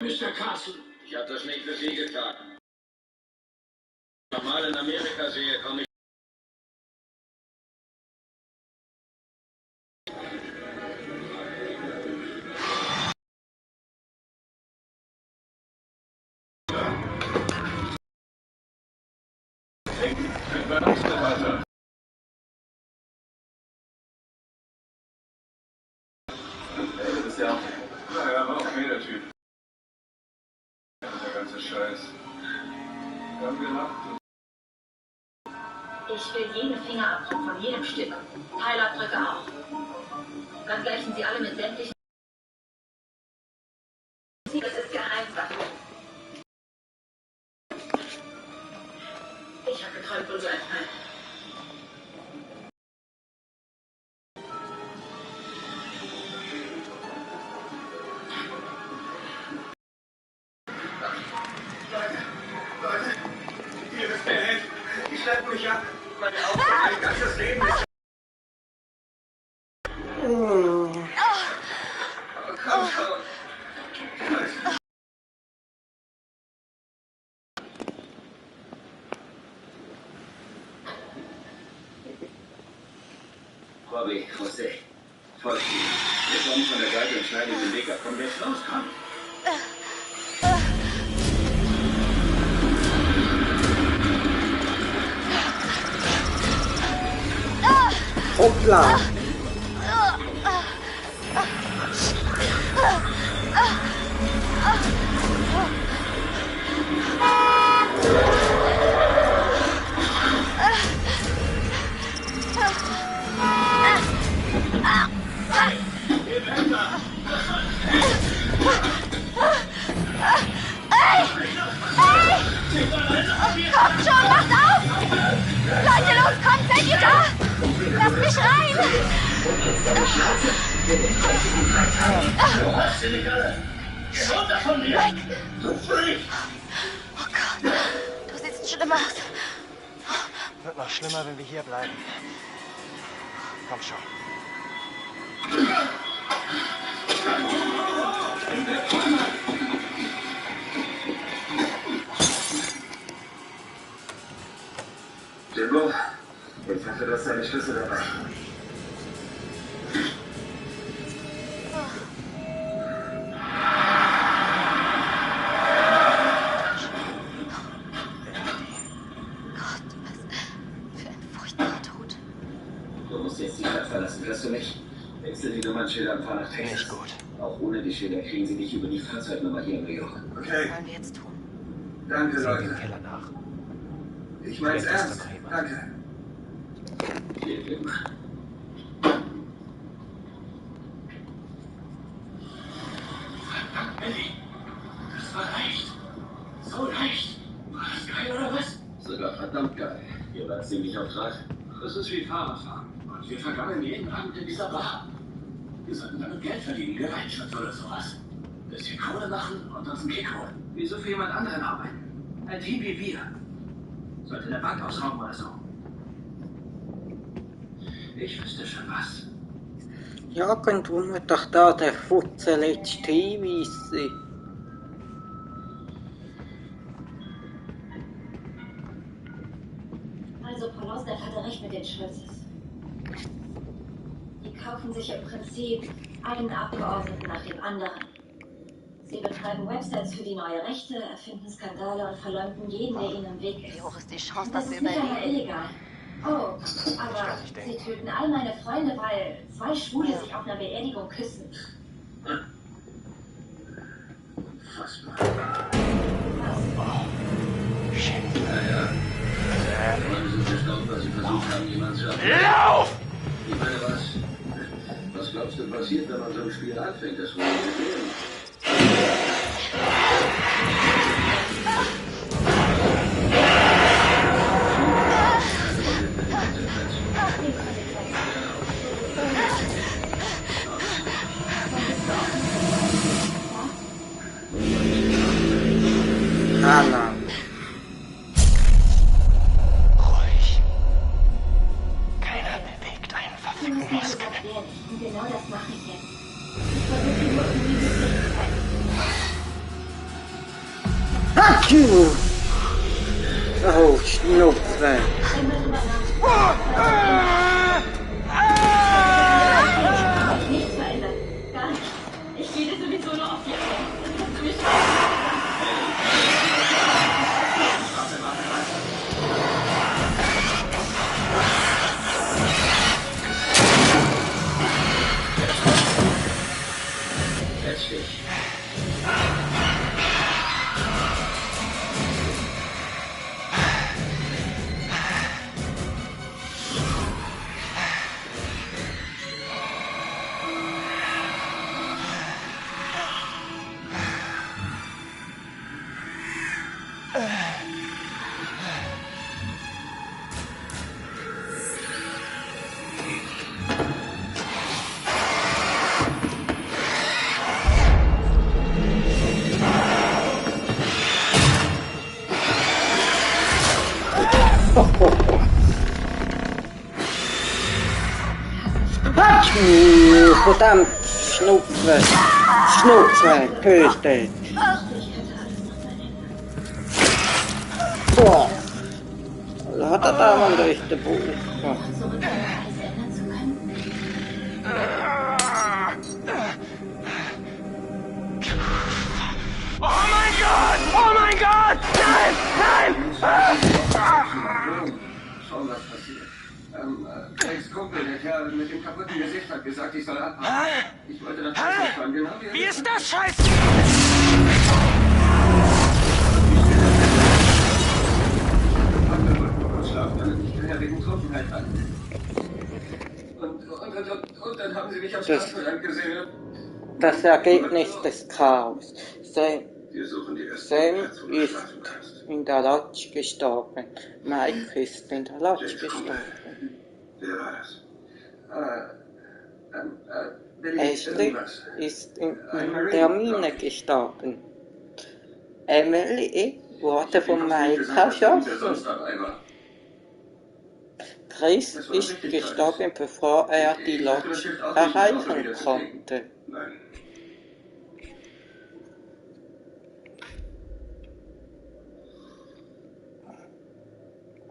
Mr. Castle. Ich habe das nicht für Sie getan. Wenn ich nochmal in Amerika sehe, komme ich. Du bist ja. Naja, war okay, der Typ. Der ganze Scheiß. Wir haben gelacht. Ich will jeden Fingerabdruck von jedem Stück. Teilabdrücke auch. Dann gleichen sie alle mit sämtlichen. Das ist Geheimsache. Ich habe geträumt von so einem Fall. Leute, hier ist der Held. Die schleppen mich ab. Meine Augen, mein ganzes Leben ist. Oh, komm schon. Bobby, José, folgt mir. Wir kommen von der Seite und schneiden den Weg ab. Komm jetzt los, komm. Hoppla! Kommt schon, macht auf! Leute, los, kommt, seid ihr da? Lasst mich rein! Weg! Oh Gott, du siehst schlimm aus. Wird noch schlimmer, wenn wir hier bleiben. Komm schon. Jimbo, ich hoffe, du hast deine Schlüssel dabei. Gott, was für ein furchtbarer Tod. Du musst jetzt die Stadt verlassen, hörst du mich? Wechsel die Nummernschilder und fahr nach Texas. Nicht gut. Auch ohne die Schilder kriegen sie dich über die Fahrzeugnummer hier in New York. Okay, Was sollen wir jetzt tun? danke, Sehen wir Leute. im Keller nach. Ich mein's Vielleicht ist ernst. da noch jemand. Danke. Hier, immer. Eddie, das war leicht. So leicht. War das geil oder was? Sogar verdammt geil. Ihr wart ziemlich auf Draht. Das ist wie Fahrradfahren. Und wir vergammeln jeden Abend in dieser Bar. Wir sollten damit Geld verdienen, Gemeinschaft oder sowas. Bisschen Kohle machen und uns einen Kick holen. Wieso für jemand anderen arbeiten? Ein Team wie wir. Sollte eine Bank ausrauben oder so. Ich wüsste schon was. Irgendwo muss doch da der Futzel letzte Hinweis sein. Also, Paul Osdorf hatte recht mit den Schulzes. Die kaufen sich im Prinzip einen Abgeordneten nach dem anderen. Sie betreiben Websites für die neue Rechte, erfinden Skandale und verleumden jeden, der ihnen im Weg ist. Wie hoch ist die Chance, Das dass wir ist nicht einmal überleben? illegal. Oh, aber sie töten all meine Freunde, weil zwei Schwule sich auf einer Beerdigung küssen. Unfassbar. Naja. Leute sind verstorben, weil sie versucht haben, jemanden zu erreichen. Lauf! Ich meine, was glaubst du passiert, wenn man so ein Spiel anfängt? Das wurde gesehen. Anna. Ruhig. Keiner bewegt einen verfickten Muskel. Und genau das mache ich jetzt. Ich versuche nur irgendwie glücklich zu sein. Hatschu! Oh, Schnupfen. Nichts verändert. Gar nicht. Ich gehe sowieso nur auf die Eier. Das kannst du mir schon. Verdammt, Schnupfen. Schnupfen, tötet. Boah. Da hat er da mal durch den Boden. Ja. Oh mein Gott! Oh mein Gott! Nein! Nein! Schau, was passiert. Drakes Kumpel, der Kerl mit dem kaputten Gesicht, hat gesagt, ich soll abhauen. Ich wollte das nicht fahren, genau Wie ist das Scheiße? Ich kann ja wegen Trunkenheit an. Und dann haben sie mich am Straßenrand gesehen. Das Ergebnis des Chaos. Sam Wir suchen die erste ist in der Lodge gestorben. Mike ist in der Lodge gestorben. Wer war das? Ashley ist in der Mine gestorben. Emily wurde von Mike erschossen. Chris ist gestorben, bevor er die Lodge erreichen konnte. Nein.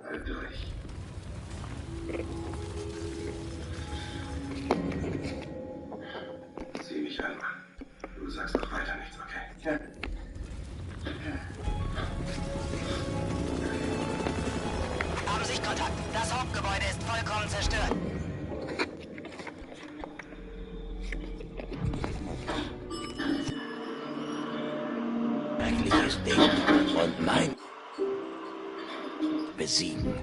Halt durch. Sieh mich an, Mann. Du sagst doch weiter nichts, okay? Ja. Haben Sichtkontakt. Das Hauptgebäude ist vollkommen zerstört. Eigentliches Ding und mein besiegen.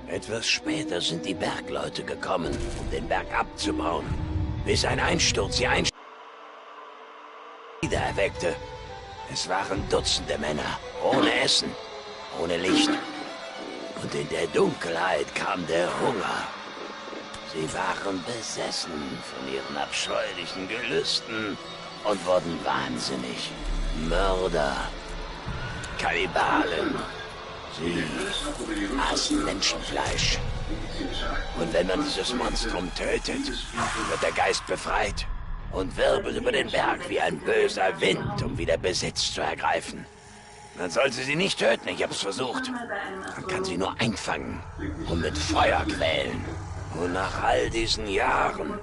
Etwas später sind die Bergleute gekommen, um den Berg abzubauen, bis ein Einsturz sie wieder erweckte. Es waren Dutzende Männer, ohne Essen, ohne Licht. Und in der Dunkelheit kam der Hunger. Sie waren besessen von ihren abscheulichen Gelüsten und wurden wahnsinnig. Mörder, Kannibalen. Sie aßen Menschenfleisch. Und wenn man dieses Monstrum tötet, wird der Geist befreit und wirbelt über den Berg wie ein böser Wind, um wieder Besitz zu ergreifen. Man sollte sie nicht töten, ich hab's versucht. Man kann sie nur einfangen und mit Feuer quälen. Und nach all diesen Jahren,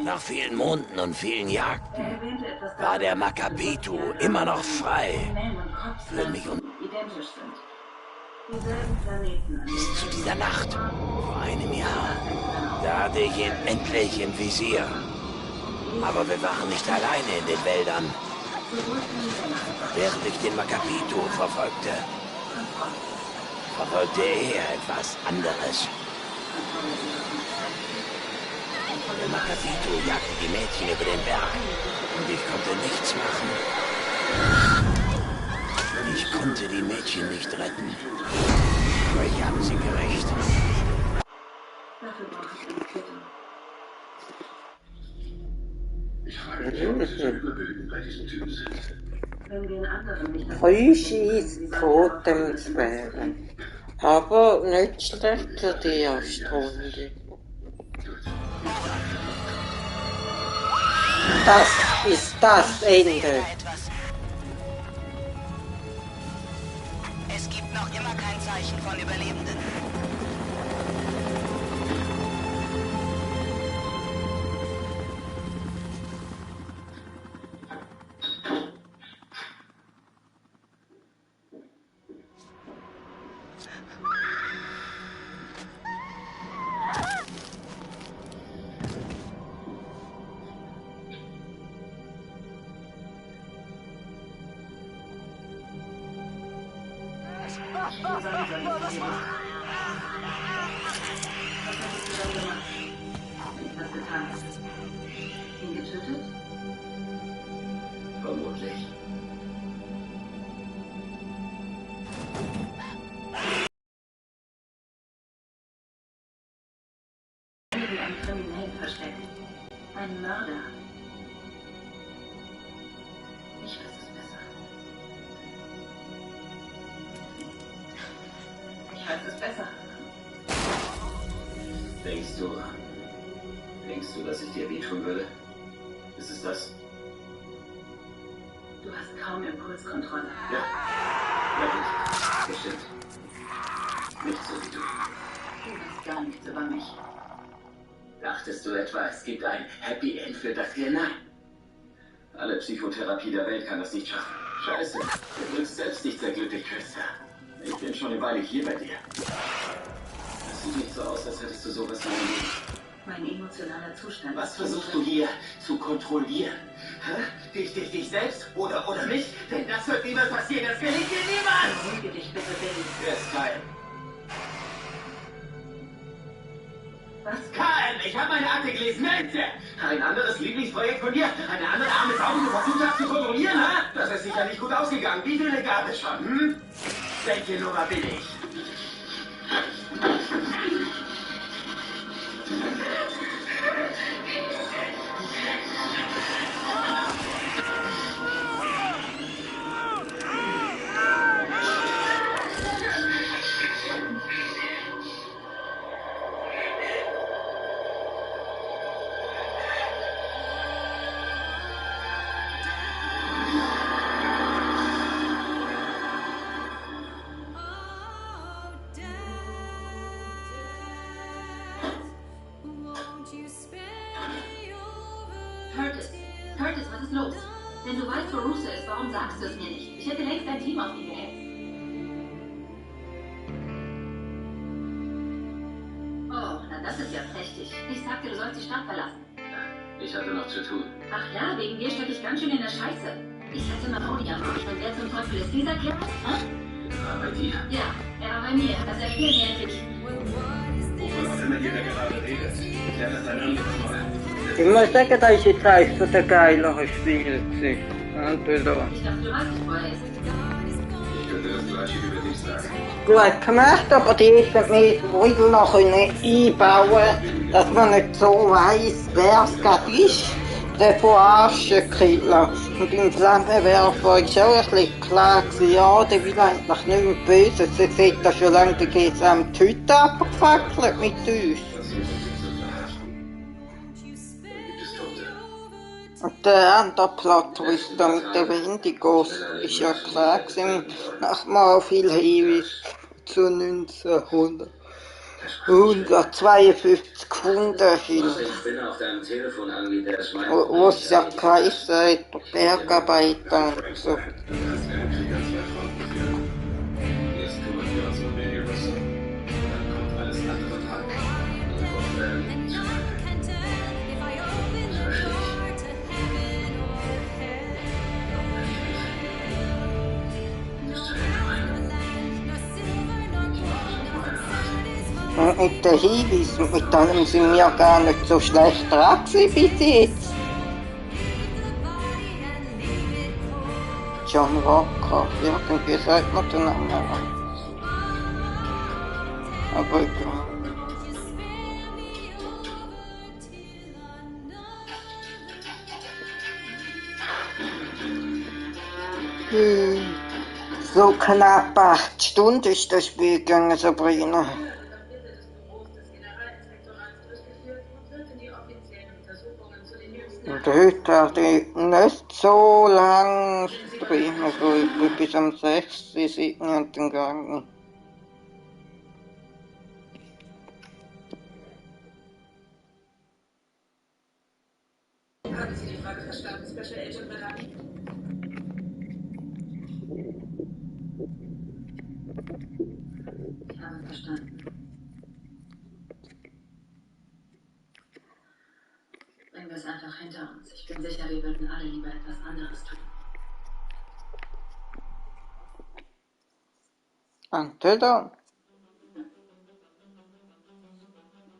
nach vielen Monden und vielen Jagden, war der Makapitu immer noch frei für mich und bis zu dieser Nacht vor einem Jahr. Da hatte ich ihn endlich im Visier. Aber wir waren nicht alleine in den Wäldern. Während ich den Makapitu verfolgte er etwas anderes. Der Makapitu jagte die Mädchen über den Berg und ich konnte nichts machen. Ich konnte die Mädchen nicht retten. Aber ich habe sie gerächt. Ich frage mich, ob Sie so überbildend bei diesen Typen sind. Freischieß Totemsphäre. Aber nicht schlecht für die erste Runde. Das ist das Ende. Noch immer kein Zeichen von Überlebenden. Was getan? Ihn getötet? Vermutlich. Ein Kriminellen versteckt. Ein Mörder. Ich weiß es besser. Ich weiß es besser. Denkst du, dass ich dir wehtun würde? Ist es das? Du hast kaum Impulskontrolle. Ja, bestimmt. Nicht so wie du. Du weißt gar nichts über mich. Dachtest du etwa, es gibt ein Happy End für das hier? Nein. Alle Psychotherapie der Welt kann das nicht schaffen. Scheiße, du wirkst selbst nicht sehr glücklich, Twister. Ich bin schon eine Weile hier bei dir. Das sieht nicht so aus, als hättest du sowas in deinem Leben. Mein emotionaler Zustand. Was versuchst du hier zu kontrollieren? Hä? Dich selbst oder mich? Denn das wird niemals passieren, das gelingt dir niemals! Beruhige dich bitte, Billy. Wer ist Kyle? Was? Kyle, ich habe meine Akte gelesen, Mensch! Ein anderes Lieblingsprojekt von dir? Eine andere arme Sau, die du versucht hast zu kontrollieren, hä? Das ist sicher nicht gut ausgegangen. Wie viele gab es schon, hm? Welche Nummer bin ich? Curtis, was ist los? Wenn du weißt, wo Russo ist, warum sagst du es mir nicht? Ich hätte längst ein Team auf ihn gehetzt. Oh, na das ist ja prächtig. Ich sagte, du sollst die Stadt verlassen. Ich hatte noch zu tun. Ach ja, wegen dir stecke ich ganz schön in der Scheiße. Ich hatte Mahoney am Arsch. Und wer zum Teufel ist dieser Kerl? Er war bei dir. Ja, er war bei mir. Das erzählt mir endlich. Wovon auch immer ihr da gerade redet. Der hat ein anderes Mal. Ich muss sagen, das ist jetzt eines der geileren Spiele gewesen. Entweder. Ich dachte, du weißt nicht, wo er ist. Ich könnte das Gleiche über dich sagen. Gut gemacht, aber die hätten mir Riegel noch einbauen, dass man nicht so weiss, wer es gerade ist. Der Verarsche-Killer. Und beim Flammenwerfer ist auch ein bisschen klar gewesen, ja, der will eigentlich nicht mehr böse. Jetzt hat er schon lange die GSM die Hütte abgefackelt mit uns. Und der andere Plot-Twist da mit den Wendigos ist ja klar gewesen, nach mal viel Hinweis zu 1952 gefunden Film. Wo es ja geheißen hat, der Bergarbeiter und so. Und mit den Hinweisen und mit allem sind wir gar nicht so schlecht dran gewesen bis jetzt. John Walker, irgendwie sagt man den Namen. Aber egal. So knapp 8 Stunden ist das Spiel gegangen, Sabrina. Und heute hatte ich nicht so lang Stream, also ich bin bis am 6. 7. gegangen. Haben Sie die Frage verstanden, Special Agent Merami? Ich habe verstanden. Bringen wir es einfach hinter uns. Ich bin sicher, wir würden alle lieber etwas anderes tun. Until dawn.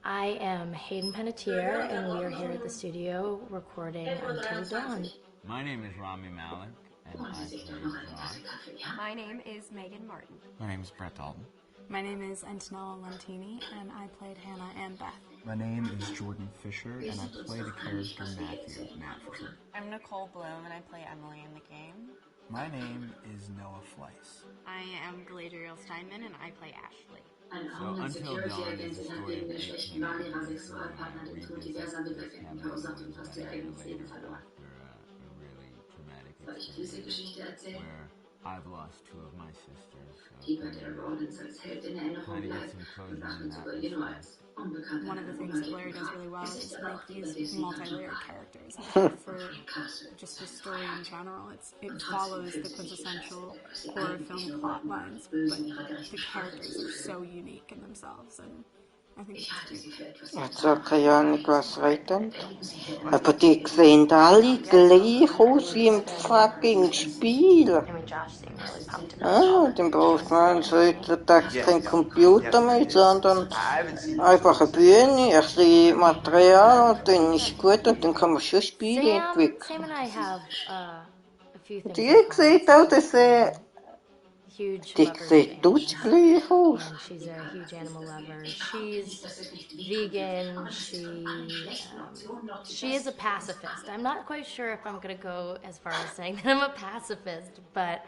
I am Hayden Panettiere, and we are here at the studio recording Until Dawn. My name is Rami Malek, and I play Zod. My name is Megan Martin. My name is Brett Dalton. My name is Antonella Lentini, and I played Hannah and Beth. My name is Jordan Fisher, and I play the character Matthew, Matt Fisher. I'm Nicole Bloom, and I play Emily in the game. My name is Noah Fleiss. I am Galadriel Steinman, and I play Ashley. Eine Homeland-Security-Agentin hat wegen der schlechten Wahl ihrer Sexualpartner den Tod diverser Bevölkerten verursacht und fast ihr eigenes Leben verloren. Soll ich diese Geschichte erzählen? Tiber der Rawlins als Held in Erinnerung bleibt und Wachen zu Berlin als unbekannter. One of the things that Blair does really well is make these multi-layered characters. For just the story in general, it follows the quintessential horror film plot lines, but the characters are so unique in themselves, and I think it's Jetzt hat keine Ahnung, was redet. Aber die sehen alle gleich aus wie im fucking Spiel. Dann braucht man heutzutage kein Computer mehr, sondern einfach eine Bühne, ein bisschen Material und dann ist gut und dann kann man schon Spiele entwickeln. Die sieht auch, dass die sieht gleich aus. She's a huge animal lover. She's vegan. She is a pacifist. I'm not quite sure if I'm going to go as far as saying that I'm a pacifist, but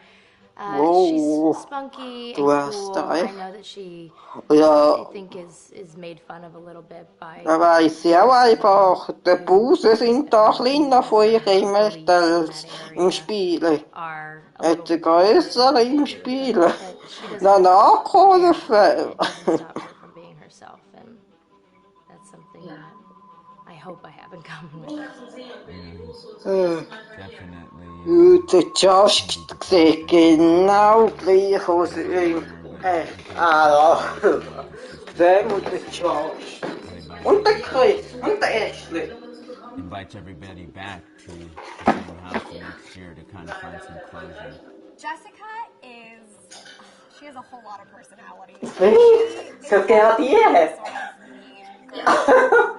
she's spunky and cool. I know that she, I think, is made fun of a little bit by... Da weiss ich auch einfach, die Busen sind da kleiner von ihr immer als im Spiel. Hat sie grösser im Spiel. Na, nachholen. I hope I have in common with her. Definitely. Der Josh sieht genau gleich aus wie Sam und der Josh. Und der Chris und der Ashley. Invites everybody back to the same house next year to kind of find some closure. Jessica she has a whole lot of personality. So get the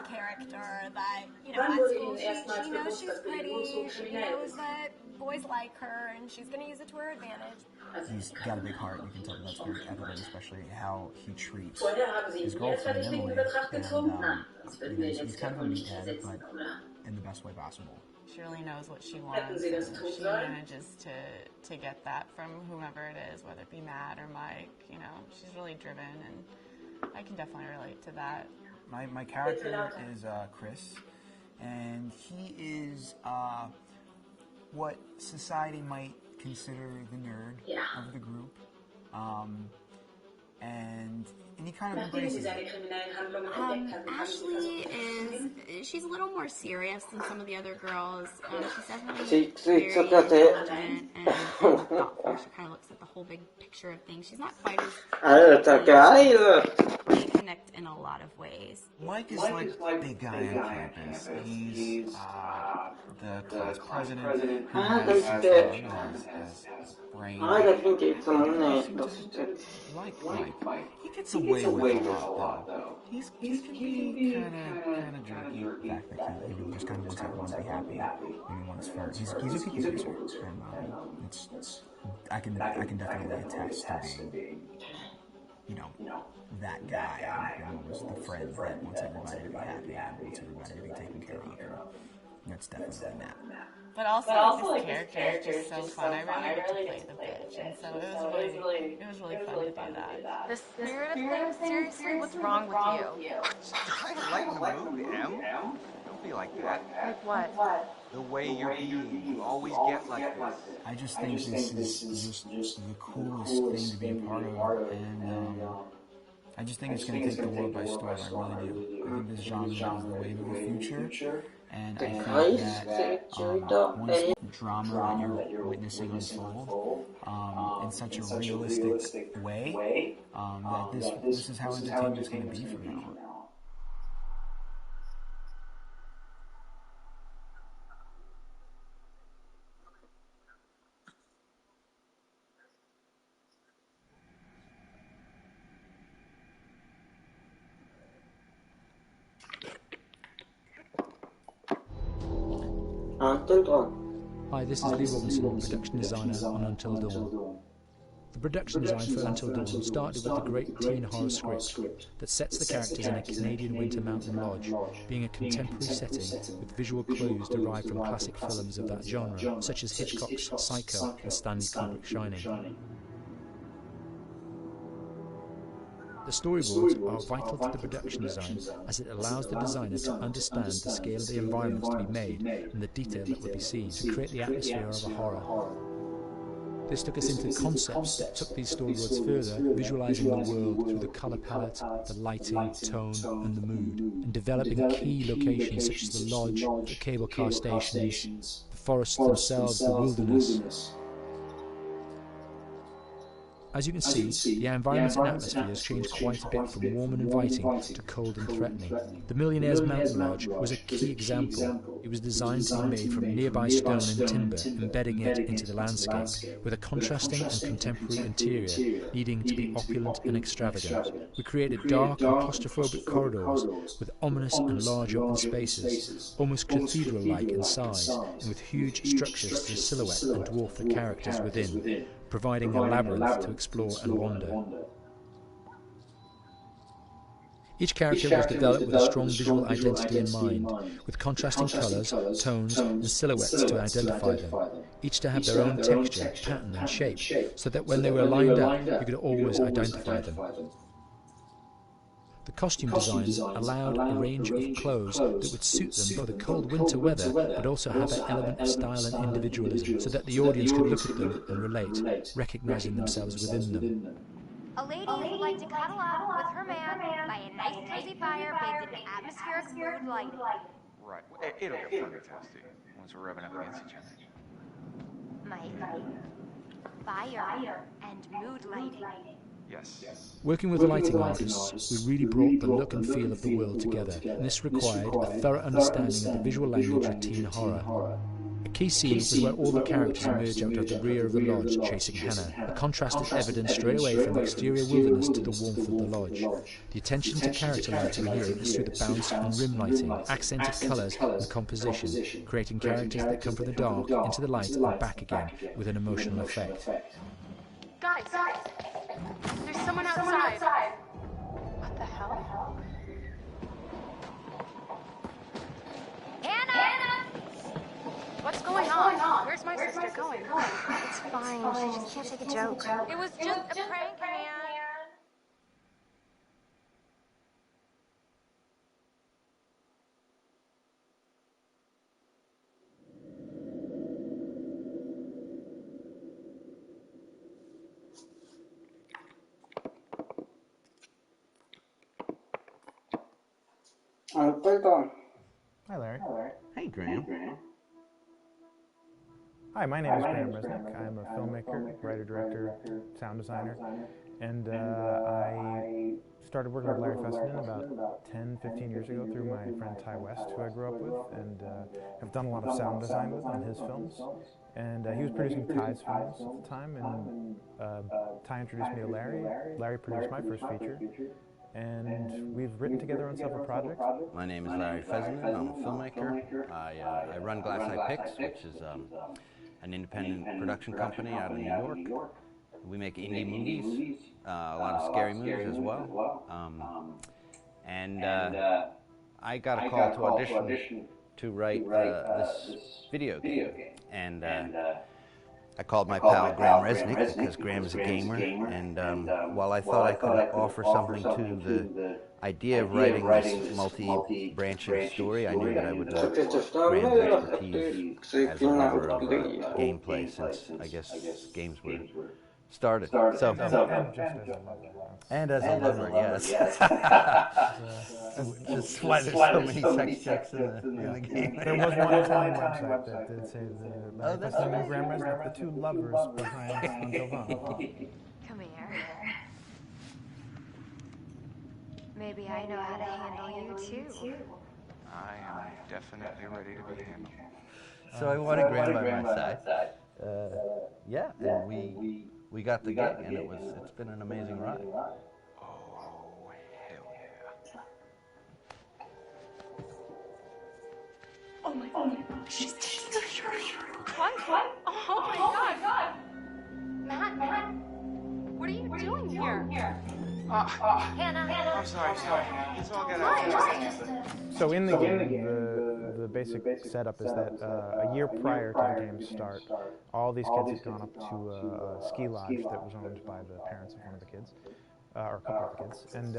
character that, at school, she knows she's pretty, she knows that boys like her, and she's going to use it to her advantage. He's got a big heart, you can tell that's very evident, especially how he treats his girlfriend, Emily, and he's kind of a meathead, but in the best way possible. She really knows what she wants, and she manages to get that from whomever it is, whether it be Matt or Mike. She's really driven, and I can definitely relate to that. My character is Chris, and he is what society might consider the nerd of the group, and he kind of embraces it. Ashley she's a little more serious than some of the other girls. She's definitely very intelligent and thoughtful. She kind of looks at the whole big picture of things. She's not quite as... They connect in a lot of ways. Mike is like the big guy on campus. He's the class president who has brain. Like Mike. He gets away with a lot, though. He can be kind of jerky. The fact that he really just kind of wants everyone to be happy. And he wants first. He's a people pleaser, and I can definitely attest to being, that guy who was the friend that wants everybody to be happy and wants everybody to be taken care of. And that's definitely Matt. But also this character is just so fun. I really get to play the bitch, and so it was really fun to do that. The spirit thing? Seriously, what's wrong with you? I lighten the mood, Em. Don't be like that. Like what? the way you're being. You always get like this. I just think this is just the coolest thing to be a part of, and I just think it's going to take the world by storm. I really do. I think this genre is the wave of the future, and I think that once the drama that you're witnessing unfold in such a realistic way, that this is how entertainment's going to be from now on. Hi, this is Lee Robinson, production designer on Until Dawn. The production design for Until Dawn started with the great teen horror script that sets the characters in a Canadian winter mountain lodge, being a contemporary setting with visual clues derived from classic films of that genre, such as Hitchcock's Psycho and Stanley Kubrick's Shining. The storyboards are vital to the production design as it allows the designer to understand the scale of the environments to be made and the detail that will be seen to create the atmosphere of a horror. This took us into concepts that took these storyboards further, visualizing the world through the color palette, the lighting, tone and the mood, and developing key locations such as the lodge, the cable car stations, the forests themselves, the wilderness. As you can see, the environments and atmospheres changed quite a bit from warm and inviting to cold and threatening. The Millionaire's Mountain Lodge was a key example. It was designed to be made from nearby stone and timber, embedding it into the landscape, with a contrasting and contemporary interior, needing to be opulent and extravagant. We created dark and claustrophobic corridors, with ominous and large open spaces, almost cathedral-like in size, and with huge structures to silhouette and dwarf the characters within, providing a labyrinth to explore and wander. Each character was developed with a strong visual identity in mind, with contrasting colours, tones and silhouettes to identify them, each to have their own texture, pattern and shape, so that when they were lined up you could always identify them. The costume design allowed a range of clothes that would suit them for the cold winter weather, but also have an element of style and individualism, so that the audience could look at them and relate, recognizing themselves within them. A lady would like to cuddle up with her man by a nice cozy fire bathed in atmospheric mood lighting. Right. It'll get fantastic once we're rubbing up against each other. Mike, fire and mood lighting. Yes. Working with lighting artists, we really brought the look and feel of the world together, and this required a thorough understanding of the visual language of teen horror. A key scene was where all the characters emerge out of the rear of the lodge chasing Hannah. The contrast is evident straight away from the exterior wilderness to the warmth of the lodge. The attention to character lighting here is through the bounce and rim lighting, accented colours and composition, creating characters that come from the dark into the light and back again with an emotional effect. Guys! There's someone outside! What the hell? Hannah! What's going on? Where's my sister going? It's fine. She just can't take a joke. It was just a prank, man. Hi, Larry. Hey, Graham. Hi, my name is Graham Resnick. I'm a filmmaker, writer, director, sound designer, and I started working with Larry Fessenden about 10, 15 years ago through my friend Ty West, who I grew up with, and have done a lot of sound design with on his films. And he was producing Ty's films at the time, and Ty introduced me to Larry. Larry produced my first feature. And we've written together on several projects. My name is Larry Fessenden. I'm a filmmaker. I run Glass Eye Picks, which is an independent production company out of New York. We make indie movies, a lot of scary movies as well. I got a call to audition to write this video game. And I called my pal Graham Resnick because Graham is a gamer, and while I thought I could offer something to the idea of writing this multi-branching story, I knew that I would need Graham's expertise as a lover of gameplay, since I guess games were started. So, and as a lover, yes. Just why there's so many sex jokes in the game. There was one Italian website that did say that's the new Graham Resnick, the two lovers behind Until Dawn. Come here. Maybe I know how to handle you too. I am definitely ready to be handled. So I wanted Graham by my side. Yeah, and we got the gig, and it's been an amazing ride. Oh, hell yeah. Oh my god, she's taking the shirt. What? Oh my god. Matt, what are you doing here? Hannah. I'm sorry. It's all good. So in the game, the basic setup is that a year prior to the game's start, all these kids had gone up to a ski lodge that was owned by the parents of one of the kids, or a couple of the kids, and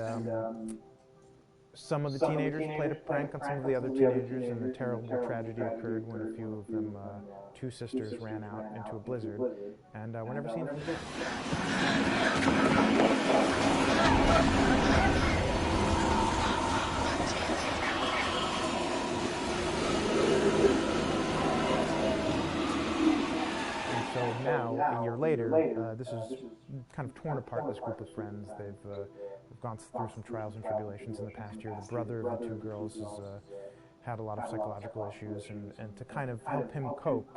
some of the teenagers played a prank on some of the other teenagers, and a terrible tragedy occurred when a few of them, two sisters, ran out into a blizzard, and we're never seen from again. So now, a year later, this is kind of torn apart, this group of friends. They've gone through some trials and tribulations in the past year. The brother of the two girls has had a lot of psychological issues, and to kind of help him cope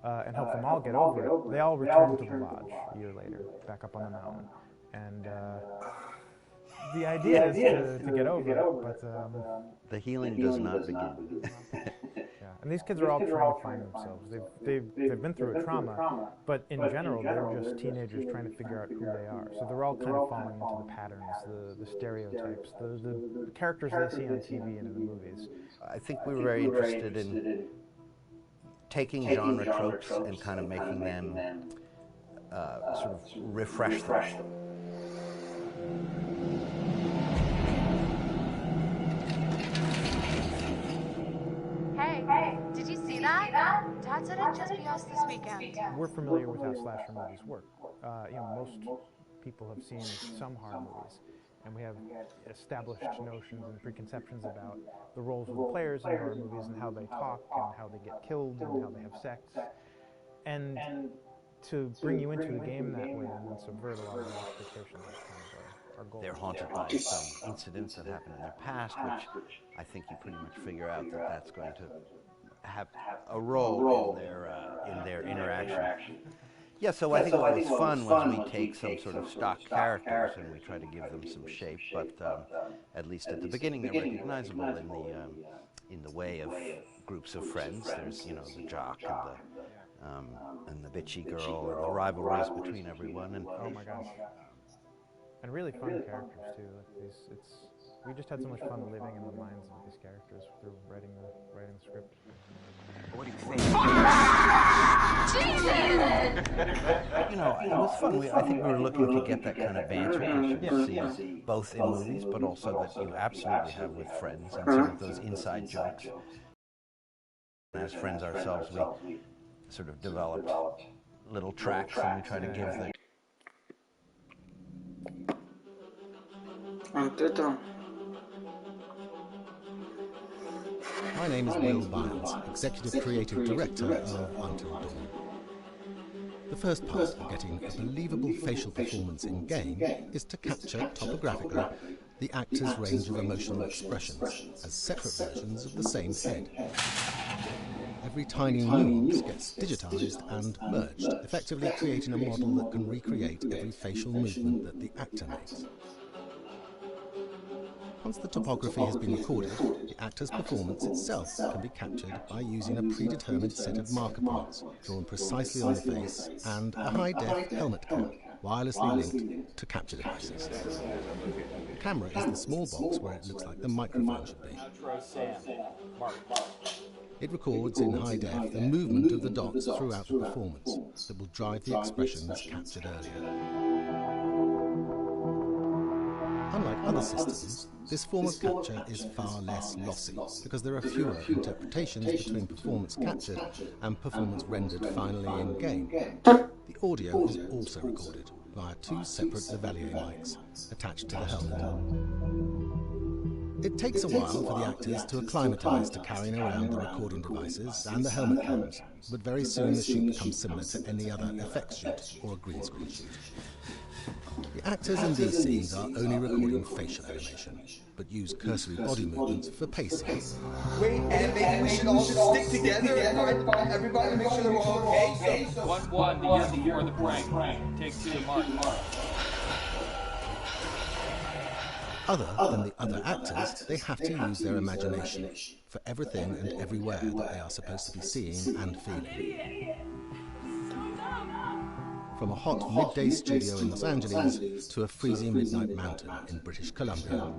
and help them all get over it, they all returned to the lodge a year later, back up on the mountain. And the idea is to get over it, but the healing does not begin. And these kids are all trying to find themselves. They've been through a trauma, but in general, they're just teenagers trying to figure out who they are. So they're all kind of falling into the patterns, the stereotypes, the characters they see on TV and in the movies. I think we were very interested in taking genre tropes and kind of making them sort of refresh them. Hey, did you see that? Dad said it'd just be us this weekend. We're familiar with how slasher movies work. Most people have seen some horror movies, and we have established notions and preconceptions about the roles of the players in horror movies and how they talk and how they get killed and how they have sex. And to bring you into the game that way and then subvert a lot of the expectations is kind of our goal. They're haunted by some incidents that happened in their past, which I think you pretty much figure out that that's going to have a role in their interaction. Yeah, so I think what was fun was we take some sort of stock characters and we try to give them some shape, but at least at the beginning they're recognizable in the way of groups of friends. There's, the jock and the bitchy girl, and the rivalries between everyone. And oh my gosh. And really fun characters too. We just had so much fun living in the minds of these characters through writing the script. What do you think? It was fun. I think we were looking to get that kind of banter that you see both in movies, but also that you absolutely have with friends, and some of those inside jokes. As friends ourselves, we sort of developed little tracks, and we try to give the My name is Will Byles, Executive Creative Director of Until Dawn. The first part of getting a believable facial performance in-game is to capture topographically the actor's range of emotional expressions as separate versions of the same head. Every tiny nuance gets digitized and merged, effectively creating a model that can recreate every facial movement that the actor makes. Once the topography has been recorded, the actor's performance itself can be captured by using a predetermined set of marker points drawn precisely on the face and a high-def helmet cam wirelessly linked to capture devices. The camera is the small box where it looks like the microphone should be. It records in high def the movement of the dots throughout the performance that will drive the expressions captured earlier. Unlike other systems, this form of capture is far less lossy because there are fewer interpretations between performance captured and performance rendered finally in-game. The audio is also recorded via two separate lavalier mics attached to the helmet. It takes a while for the actors to acclimatise to carrying around the recording devices and the helmet cams, but very soon the shoot becomes similar to any other effects shoot or a green screen shoot. The actors in these scenes are only recording facial animation, but use cursory body movements for pacing. Wait, and maybe we should all just stick together and find everybody, make sure they're all okay. So 1-1, the year before the prank. Take 2 to Mark. Other than the other actors, they have to use their imagination for everything and everywhere that they are supposed to be seeing and feeling. From a hot midday studio in Los Angeles to a freezing midnight mountain in British Columbia.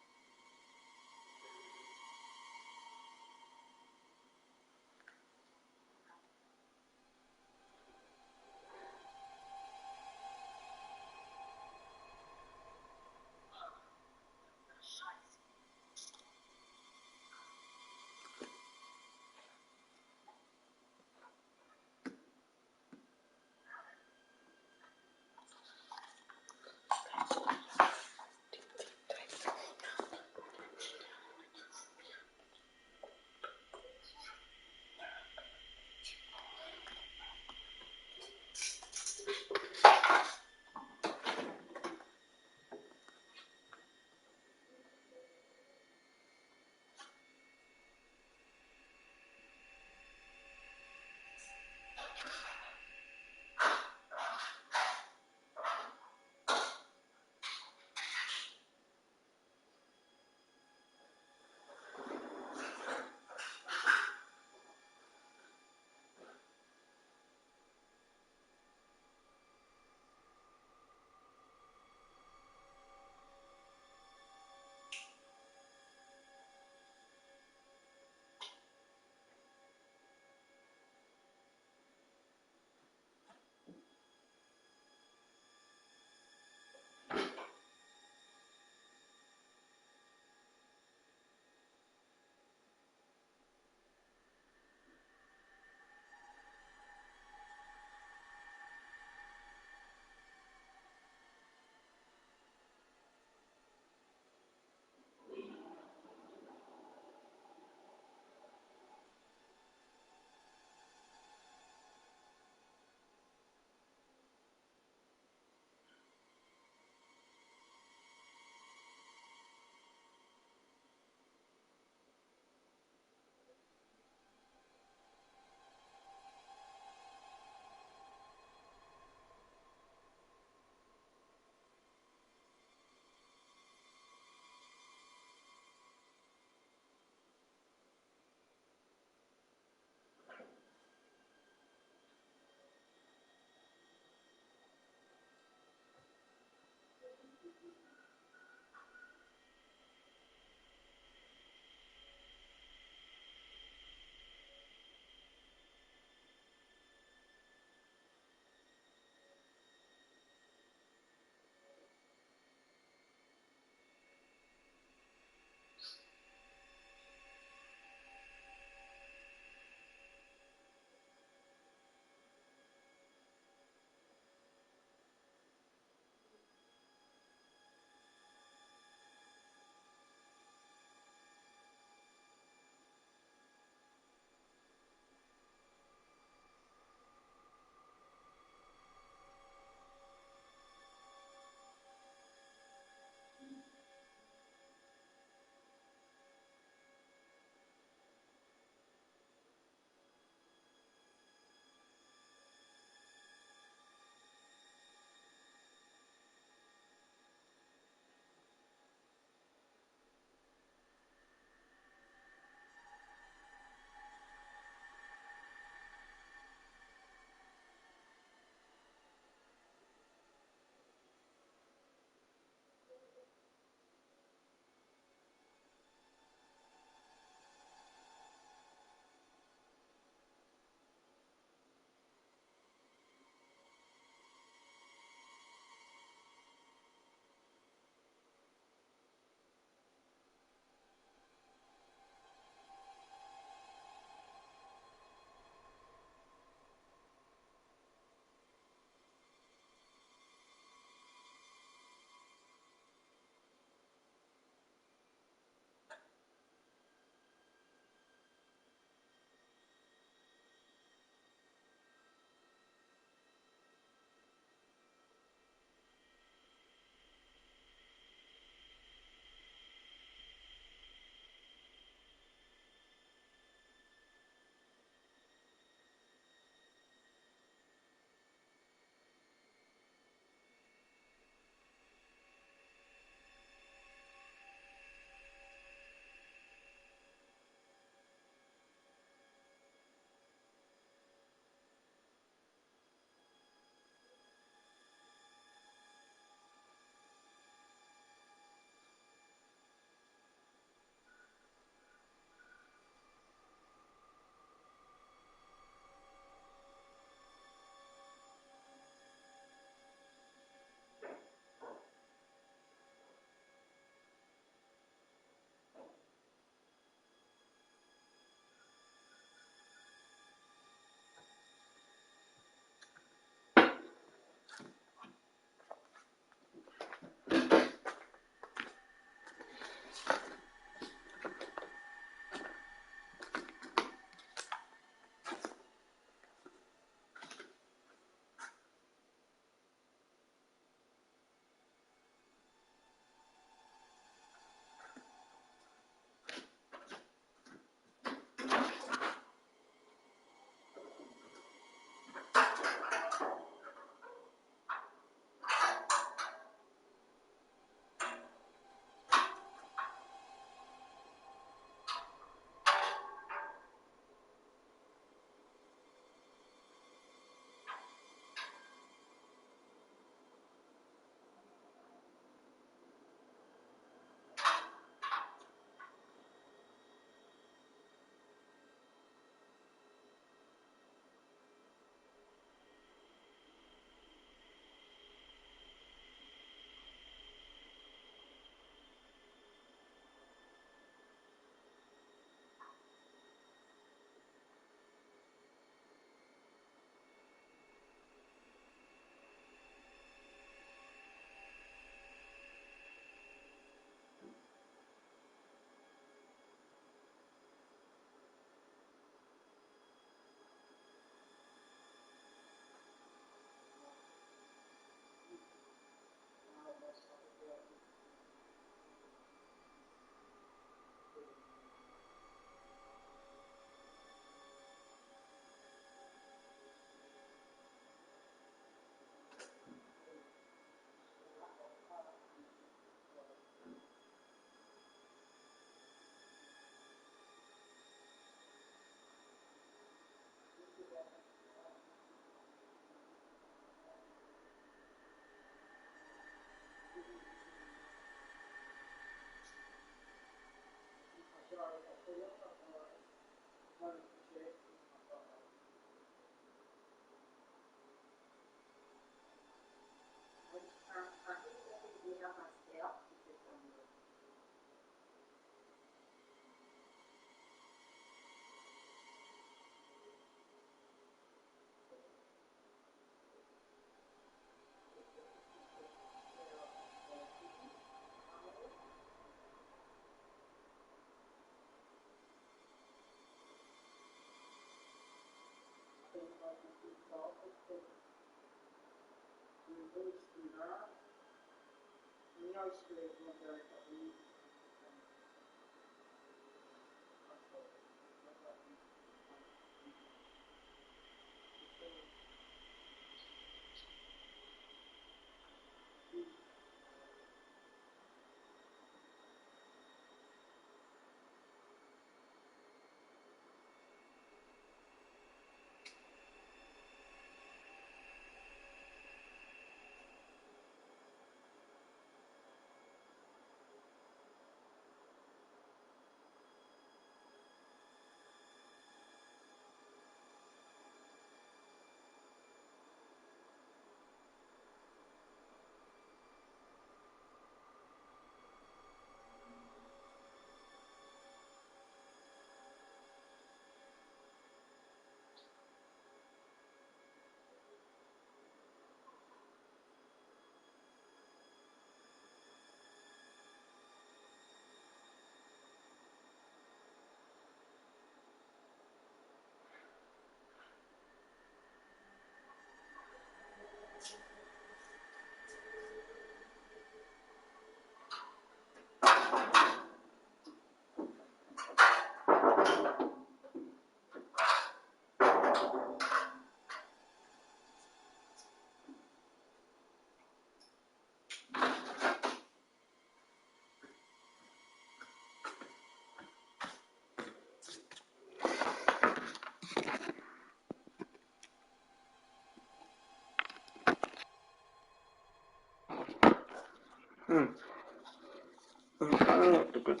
Not a good